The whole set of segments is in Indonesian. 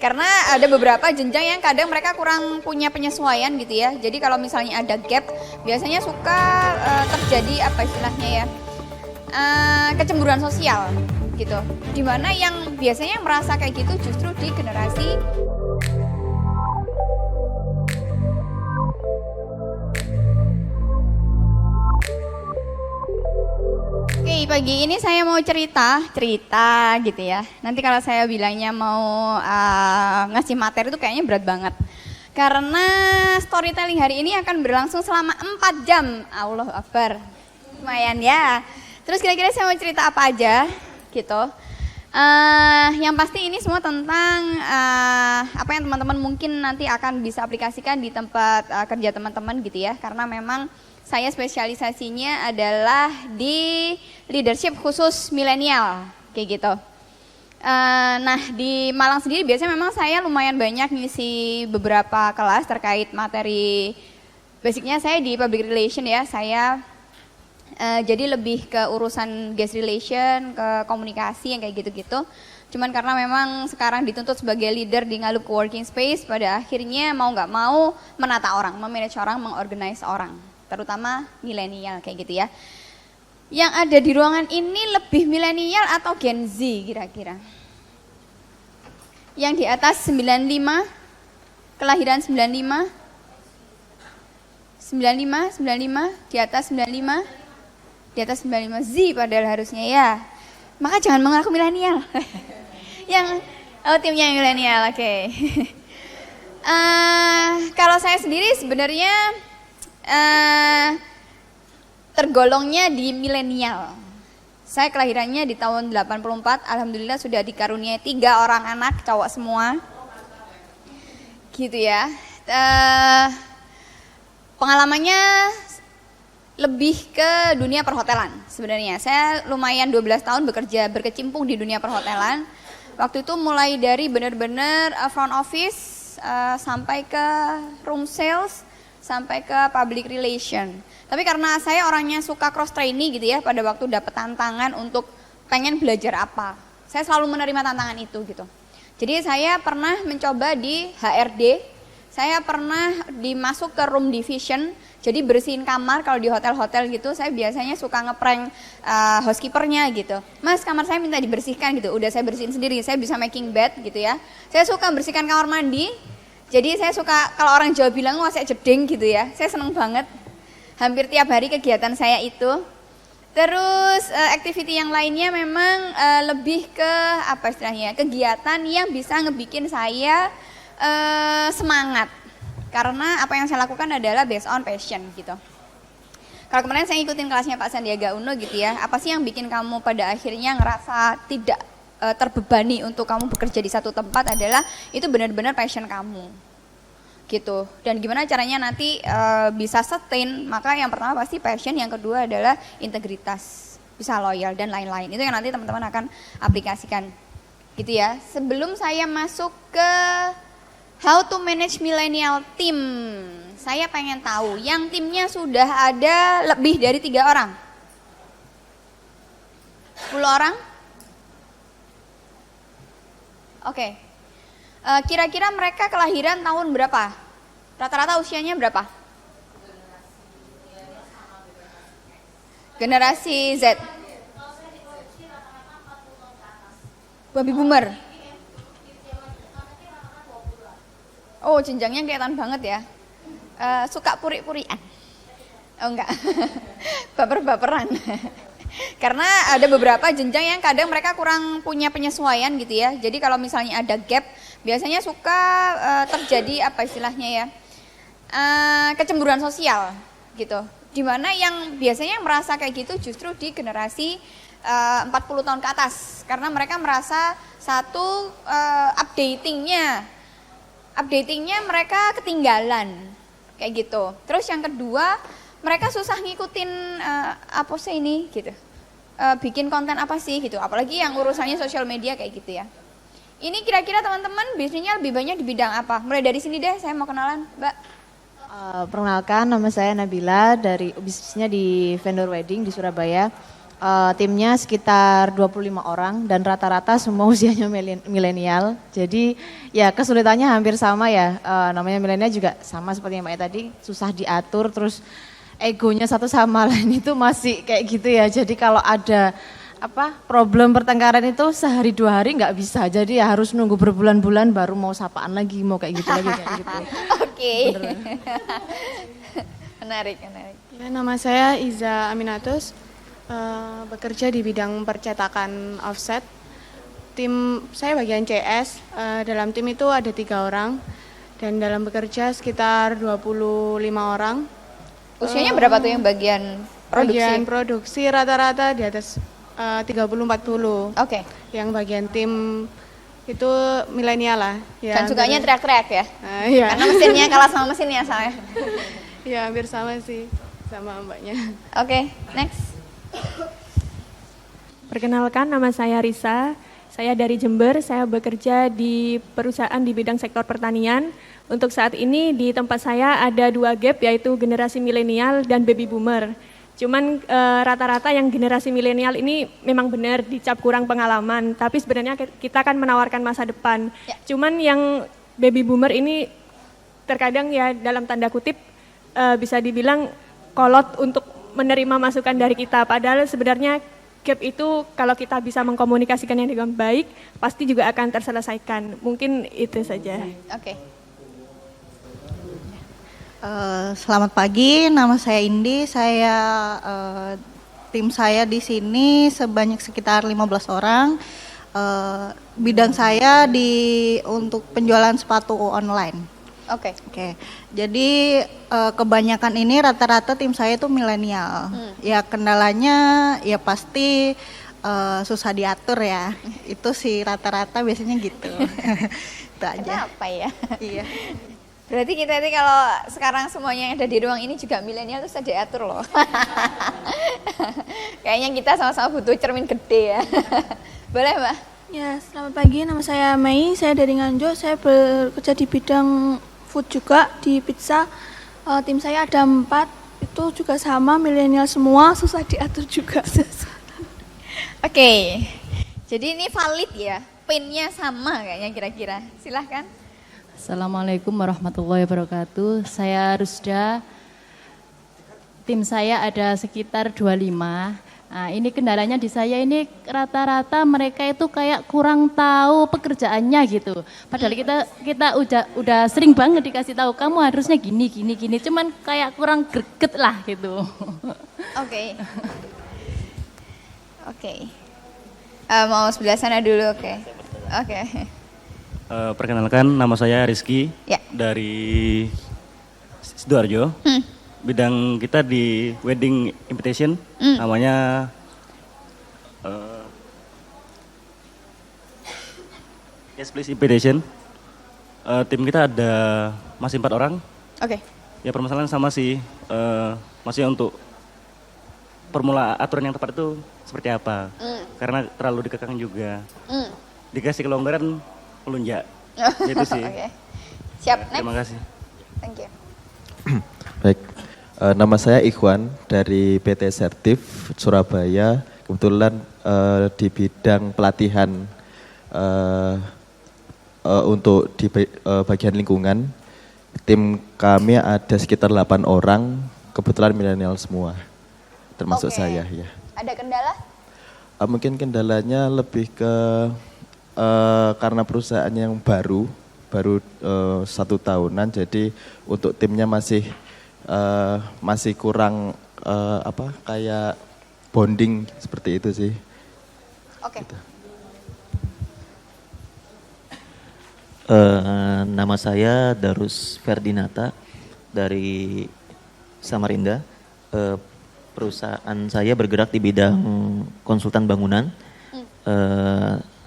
Karena ada beberapa jenjang yang kadang mereka kurang punya penyesuaian gitu ya. Jadi kalau misalnya ada gap, biasanya suka terjadi apa istilahnya ya, kecemburuan sosial gitu. Dimana yang biasanya merasa kayak gitu justru di generasi Oke, pagi ini saya mau cerita gitu ya. Nanti kalau saya bilangnya mau ngasih materi itu kayaknya berat banget. Karena storytelling hari ini akan berlangsung selama 4 jam. Allahu Akbar. Lumayan ya. Terus kira-kira saya mau cerita apa aja gitu. Yang pasti ini semua tentang apa yang teman-teman mungkin nanti akan bisa aplikasikan di tempat kerja teman-teman gitu ya. Karena memang saya spesialisasinya adalah di leadership khusus milenial, kayak gitu. Nah di Malang sendiri biasanya memang saya lumayan banyak ngisi beberapa kelas terkait materi. Basicnya saya di public relation ya, saya jadi lebih ke urusan guest relation, ke komunikasi yang kayak gitu-gitu. Cuman karena memang sekarang dituntut sebagai leader di Ngalup Coworking Space, pada akhirnya mau nggak mau menata orang, memanage orang, mengorganize orang. Terutama milenial kayak gitu ya. Yang ada di ruangan ini lebih milenial atau Gen Z kira-kira? Yang di atas 95, kelahiran 95, 95, di atas 95, di atas 95 Z padahal harusnya ya. Maka jangan mengaku milenial. Yang timnya milenial, oke. Kalau saya sendiri sebenarnya tergolongnya di milenial. Saya kelahirannya di tahun 84, alhamdulillah sudah dikaruniai 3 orang anak, cowok semua. Gitu ya. Pengalamannya lebih ke dunia perhotelan sebenarnya. Saya lumayan 12 tahun berkecimpung di dunia perhotelan. Waktu itu mulai dari benar-benar front office sampai ke room sales, sampai ke public relation. Tapi karena saya orangnya suka cross training gitu ya, pada waktu dapat tantangan untuk pengen belajar apa, saya selalu menerima tantangan itu gitu. Jadi saya pernah mencoba di HRD, saya pernah dimasuk ke room division, jadi bersihin kamar. Kalau di hotel-hotel gitu, saya biasanya suka ngeprank housekeepernya gitu. Mas, kamar saya minta dibersihkan gitu, udah saya bersihin sendiri, saya bisa making bed gitu ya. Saya suka bersihkan kamar mandi. Jadi saya suka, kalau orang Jawa bilang wah saya jeding gitu ya, saya seneng banget. Hampir tiap hari kegiatan saya itu. Terus activity yang lainnya memang lebih ke apa istilahnya, kegiatan yang bisa ngebikin saya semangat. Karena apa yang saya lakukan adalah based on passion gitu. Kalau kemarin saya ikutin kelasnya Pak Sandiaga Uno gitu ya, apa sih yang bikin kamu pada akhirnya ngerasa tidak terbebani untuk kamu bekerja di satu tempat adalah itu benar-benar passion kamu gitu. Dan gimana caranya nanti bisa sustain, maka yang pertama pasti passion, yang kedua adalah integritas, bisa loyal dan lain-lain. Itu yang nanti teman-teman akan aplikasikan gitu ya. Sebelum saya masuk ke how to manage millennial team, saya pengen tahu yang timnya sudah ada lebih dari 3 orang, 10 orang. Oke, kira-kira mereka kelahiran tahun berapa? Rata-rata usianya berapa? Generasi Z. Baby boomer. Oh, jenjangnya kelihatan banget ya. Suka puri-purian. Oh enggak, baper-baperan. Karena ada beberapa jenjang yang kadang mereka kurang punya penyesuaian gitu ya. Jadi kalau misalnya ada gap, biasanya suka terjadi apa istilahnya ya, kecemburuan sosial gitu. Dimana yang biasanya merasa kayak gitu justru di generasi 40 tahun ke atas. Karena mereka merasa satu updatingnya mereka ketinggalan kayak gitu. Terus yang kedua, mereka susah ngikutin apa sih ini gitu, bikin konten apa sih gitu, apalagi yang urusannya sosial media kayak gitu ya. Ini kira-kira teman-teman bisnisnya lebih banyak di bidang apa? Mulai dari sini deh, saya mau kenalan, Mbak. Perkenalkan, nama saya Nabila, dari bisnisnya di vendor wedding di Surabaya. Timnya sekitar 25 orang dan rata-rata semua usianya milenial. Jadi ya kesulitannya hampir sama ya. Namanya milenial juga sama seperti yang Mbak tadi, susah diatur, terus egonya satu sama lain itu masih kayak gitu ya. Jadi kalau ada problem pertengkaran itu sehari 2 hari nggak bisa. Jadi ya harus nunggu berbulan-bulan baru mau sapaan lagi, mau kayak gitu lagi kayak gitu. Oke. Menarik. Ya, nama saya Iza Aminatus. Bekerja di bidang percetakan offset. Tim saya bagian CS, dalam tim itu ada 3 orang dan dalam bekerja sekitar 25 orang. Usianya berapa tuh yang bagian produksi? Bagian produksi rata-rata di atas 30-40. Oke. Yang bagian tim itu milenial lah. Ya, Dan sukanya teriak-teriak ya? Iya. Karena mesinnya kalah sama mesinnya soalnya. Ya hampir sama sih sama mbaknya. Oke, next. Perkenalkan, nama saya Risa. Saya dari Jember, saya bekerja di perusahaan di bidang sektor pertanian. Untuk saat ini di tempat saya ada 2 gap, yaitu generasi milenial dan baby boomer. Cuman rata-rata yang generasi milenial ini memang benar dicap kurang pengalaman, tapi sebenarnya kita kan menawarkan masa depan. Ya. Cuman yang baby boomer ini terkadang ya dalam tanda kutip bisa dibilang kolot untuk menerima masukan dari kita, padahal sebenarnya gap itu kalau kita bisa mengkomunikasikannya dengan baik, pasti juga akan terselesaikan. Mungkin itu saja. Oke. Selamat pagi, nama saya Indi. Tim saya di sini sebanyak sekitar 15 orang. Bidang saya untuk penjualan sepatu online. Oke. Jadi kebanyakan ini rata-rata tim saya itu milenial. Ya kendalanya ya pasti susah diatur ya. Itu sih rata-rata biasanya gitu. Itu aja. Kenapa ya? Iya. Berarti kita ini kalau sekarang semuanya yang ada di ruang ini juga milenial terus ada diatur loh. Kayaknya kita sama-sama butuh cermin gede ya. Boleh Mbak? Ya, selamat pagi. Nama saya Mei. Saya dari Nganjuk. Saya bekerja di bidang food juga di pizza. Tim saya ada 4. Itu juga sama milenial semua. Susah diatur juga. Oke. Jadi ini valid ya. Pinnya sama kayaknya kira-kira. Silahkan. Assalamualaikum warahmatullahi wabarakatuh. Saya Rusda. Tim saya ada sekitar 25. Nah, ini kendalanya di saya ini rata-rata mereka itu kayak kurang tahu pekerjaannya gitu. Padahal kita udah sering banget dikasih tahu kamu harusnya gini. Cuman kayak kurang greget lah gitu. Oke. Mau sebelah sana dulu, oke. Perkenalkan, nama saya Rizky dari Sidoarjo. Bidang kita di wedding invitation, namanya Yes Please Invitation. Tim kita ada masih 4 orang. Oke. Ya permasalahan sama sih, masih untuk formula aturan yang tepat itu seperti apa. Karena terlalu dikekang juga. Dikasih kelonggaran melunjak. Itu sih. Oke. Siap, next. Terima kasih. Thank you. Baik, nama saya Ikhwan dari PT Sertif Surabaya. Kebetulan di bidang pelatihan untuk di bagian lingkungan. Tim kami ada sekitar 8 orang, kebetulan milenial semua, termasuk saya. Ya. Ada kendala? Mungkin kendalanya lebih ke karena perusahaan yang baru 1 tahunan, jadi untuk timnya masih kurang kayak bonding seperti itu sih. Oke. Gitu. Nama saya Darus Ferdinata dari Samarinda. Perusahaan saya bergerak di bidang konsultan bangunan.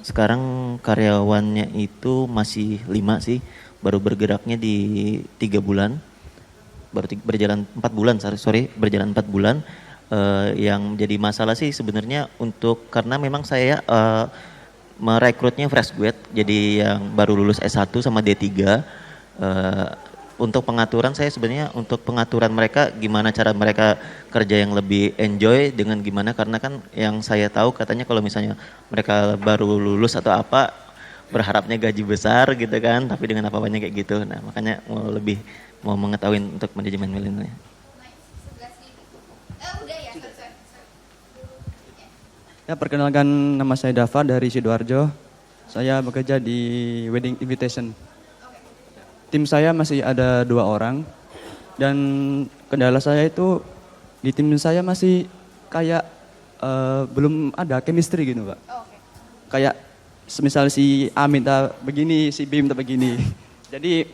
Sekarang karyawannya itu masih 5 sih, baru bergeraknya di 3 bulan. Baru berjalan 4 bulan, berjalan 4 bulan. Yang jadi masalah sih sebenarnya karena memang saya merekrutnya fresh grade, jadi yang baru lulus S1 sama D3. untuk pengaturan saya sebenarnya untuk pengaturan mereka gimana cara mereka kerja yang lebih enjoy dengan gimana karena kan yang saya tahu katanya kalau misalnya mereka baru lulus atau apa berharapnya gaji besar gitu kan tapi dengan apa-apanya kayak gitu. Nah makanya mau mengetahui untuk manajemen milenial. Ya, perkenalkan nama saya Dava dari Sidoarjo. Saya bekerja di Wedding Invitation. Tim saya masih ada 2 orang dan kendala saya itu di tim saya masih kayak belum ada chemistry gitu Pak. Kayak semisal si A minta begini, si B minta begini. Jadi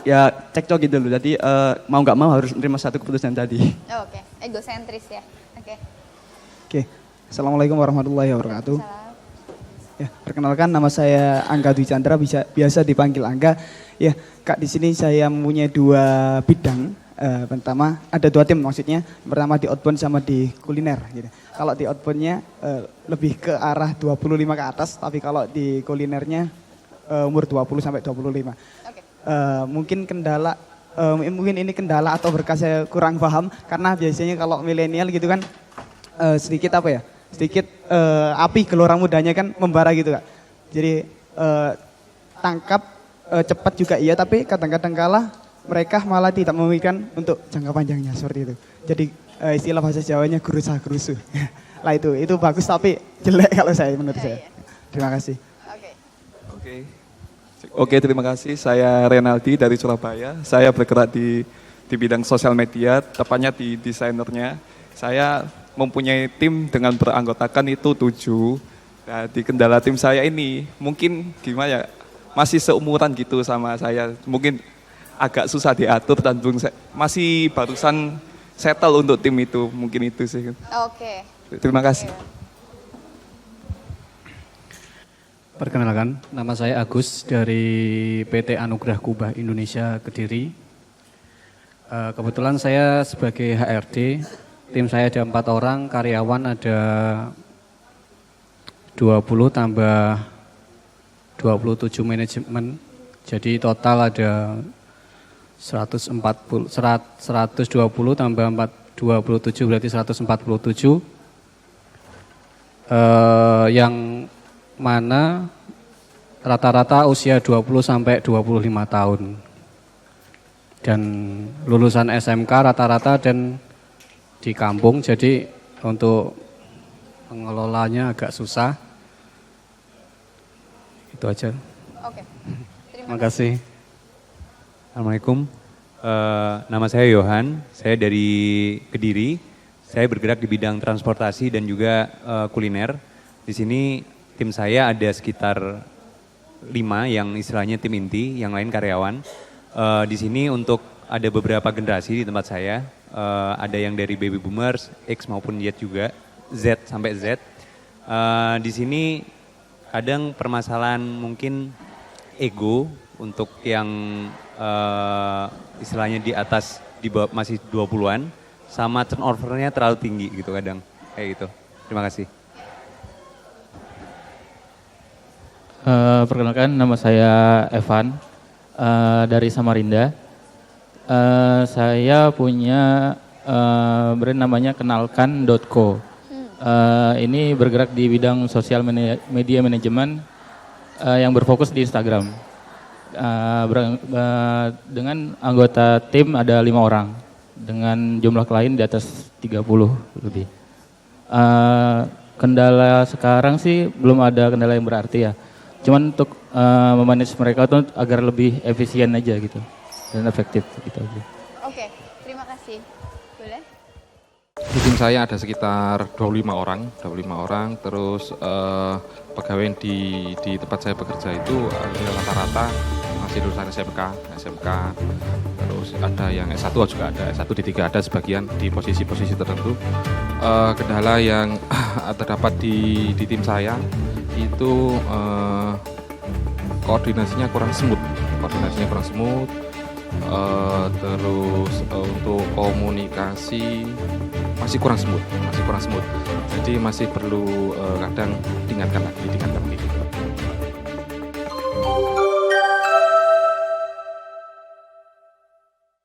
ya cekcok gitu loh. Jadi mau nggak mau harus menerima satu keputusan tadi. Oke, egosentris ya. Oke. Oke, Assalamualaikum warahmatullahi wabarakatuh. Ya, perkenalkan nama saya Angga Dwi Chandra, biasa dipanggil Angga. Ya, Kak di sini saya mempunyai 2 bidang. Pertama ada 2 tim maksudnya. Pertama di outbound sama di kuliner. Gitu. Kalau di outboundnya lebih ke arah 25 ke atas, tapi kalau di kulinernya umur 20 sampai 25. Mungkin mungkin ini kendala atau berkah saya kurang paham karena biasanya kalau milenial gitu kan sedikit apa ya? Sedikit api gelora mudanya kan membara gitu Kak. Jadi tangkap cepat juga iya tapi kadang-kadang kala mereka malah tidak memikirkan untuk jangka panjangnya seperti itu. Jadi istilah bahasa Jawanya gerusah gerusuh. Lah itu bagus tapi jelek kalau saya menurut saya. Terima kasih. Oke, terima kasih. Saya Renaldi dari Surabaya. Saya bergerak di bidang sosial media, tepatnya di desainernya. Saya mempunyai tim dengan beranggotakan itu 7. Nah, di kendala tim saya ini mungkin gimana ya, masih seumuran gitu sama saya. Mungkin agak susah diatur dan masih barusan settle untuk tim itu. Mungkin itu sih. Oke. Terima kasih. Perkenalkan, nama saya Agus dari PT Anugerah Kubah Indonesia Kediri. Kebetulan saya sebagai HRD. Tim saya ada 4 orang, karyawan ada 20 tambah 27 manajemen. Jadi total ada 120 tambah 27 berarti 147. Yang mana rata-rata usia 20 sampai 25 tahun. Dan lulusan SMK rata-rata dan di kampung, jadi untuk pengelolanya agak susah. Itu aja. Oke. Terima kasih. Assalamualaikum. Nama saya Yohan, saya dari Kediri. Saya bergerak di bidang transportasi dan juga kuliner. Di sini tim saya ada sekitar 5 yang istilahnya tim inti, yang lain karyawan. Di sini untuk ada beberapa generasi di tempat saya. Ada yang dari baby boomers, X maupun Y juga, Z sampai Z. Di sini kadang permasalahan mungkin ego untuk yang istilahnya di atas di bawah, masih 20-an, sama turnovernya terlalu tinggi gitu kadang, kayak gitu. Terima kasih. Perkenalkan nama saya Evan dari Samarinda. Saya punya brand namanya kenalkan.co. Ini bergerak di bidang sosial media manajemen yang berfokus di Instagram. Dengan anggota tim ada 5 orang dengan jumlah klien di atas 30 lebih. Kendala sekarang sih belum ada kendala yang berarti ya. Cuman untuk memanage mereka tuh agar lebih efisien aja gitu dan efektif gitu aja. Oke, terima kasih. Boleh? Di tim saya ada sekitar 25 orang, terus pegawai di tempat saya bekerja itu rata-rata masih lulusan SMK, terus ada yang S1 juga ada, S1 D3 ada sebagian di posisi-posisi tertentu. Kendala yang terdapat di tim saya itu koordinasinya kurang smooth, terus untuk komunikasi masih kurang smooth. Jadi masih perlu kadang ditingkatkan lagi.